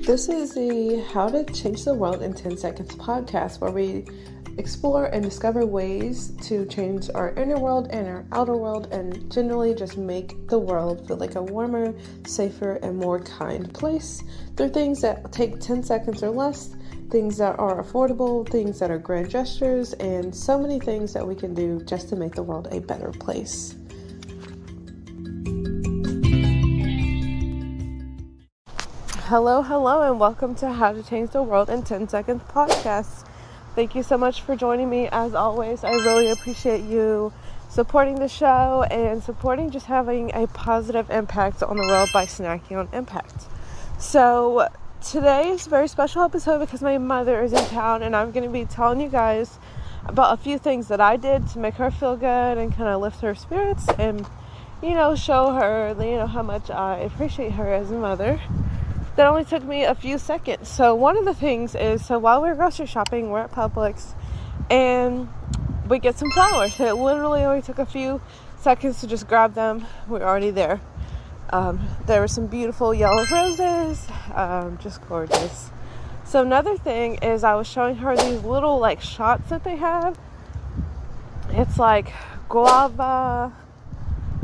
This is the How to Change the World in 10 Seconds podcast, where we explore and discover ways to change our inner world and our outer world, and generally just make the world feel like a warmer, safer, and more kind place through things that take 10 seconds or less, things that are affordable, things that are grand gestures, and so many things that we can do just to make the world a better place. Hello, and welcome to How to Change the World in 10 Seconds podcast. Thank you so much for joining me. As always, I really appreciate you supporting the show and supporting just having a positive impact on the world by snacking on impact. So today is a very special episode because my mother is in town, and I'm going to be telling you guys about a few things that I did to make her feel good and kind of lift her spirits and, show her, how much I appreciate her as a mother. That only took me a few seconds. So one of the things is, while we're grocery shopping, we're at Publix, and we get some flowers. It literally only took a few seconds to just grab them. We're already there. There were some beautiful yellow roses, just gorgeous. So another thing is, I was showing her these little shots that they have. It's like guava,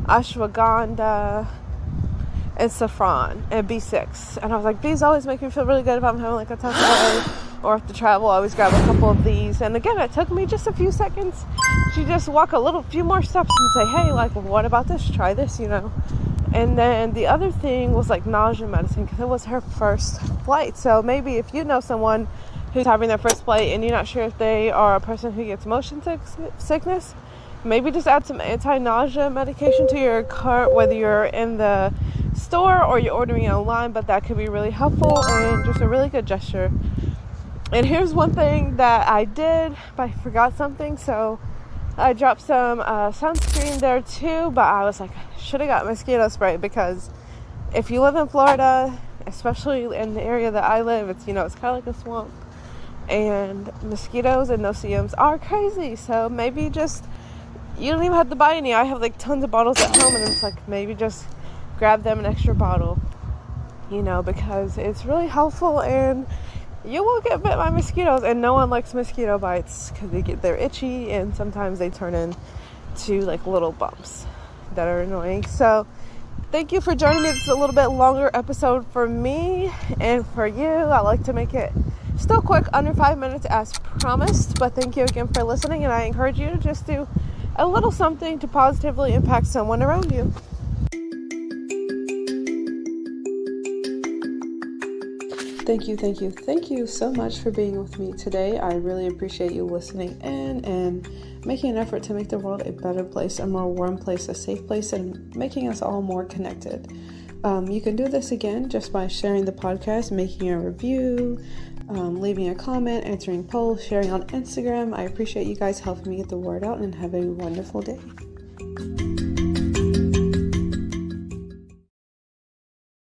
ashwagandha, and saffron and B6, and I was like, these always make me feel really good if I'm having a tough day or if to travel. I always grab a couple of these, and again, it took me just a few seconds to just walk few more steps and say, hey, what about this? Try this, And then the other thing was nausea medicine, because it was her first flight. So maybe if you know someone who's having their first flight and you're not sure if they are a person who gets motion sickness, maybe just add some anti-nausea medication to your cart, whether you're in the store or you're ordering it online, but that could be really helpful and just a really good gesture. And here's one thing that I did, but I forgot something, so I dropped some sunscreen there too, but I was should have got mosquito spray, because if you live in Florida, especially in the area that I live, it's it's kind of like a swamp, and mosquitoes and no-see-ums are crazy. So maybe just, you don't even have to buy any. I have tons of bottles at home, and it's maybe just grab them an extra bottle, because it's really helpful, and you will get bit by mosquitoes, and no one likes mosquito bites because they're itchy, and sometimes they turn into little bumps that are annoying. So thank you for joining me. This is a little bit longer episode for me and for you. I like to make it still quick, under 5 minutes as promised, but thank you again for listening, and I encourage you to just do a little something to positively impact someone around you. Thank you so much for being with me today. I really appreciate you listening in and making an effort to make the world a better place, a more warm place, a safe place, and making us all more connected. You can do this again just by sharing the podcast, making a review, leaving a comment, answering polls, sharing on Instagram. I appreciate you guys helping me get the word out, and have a wonderful day.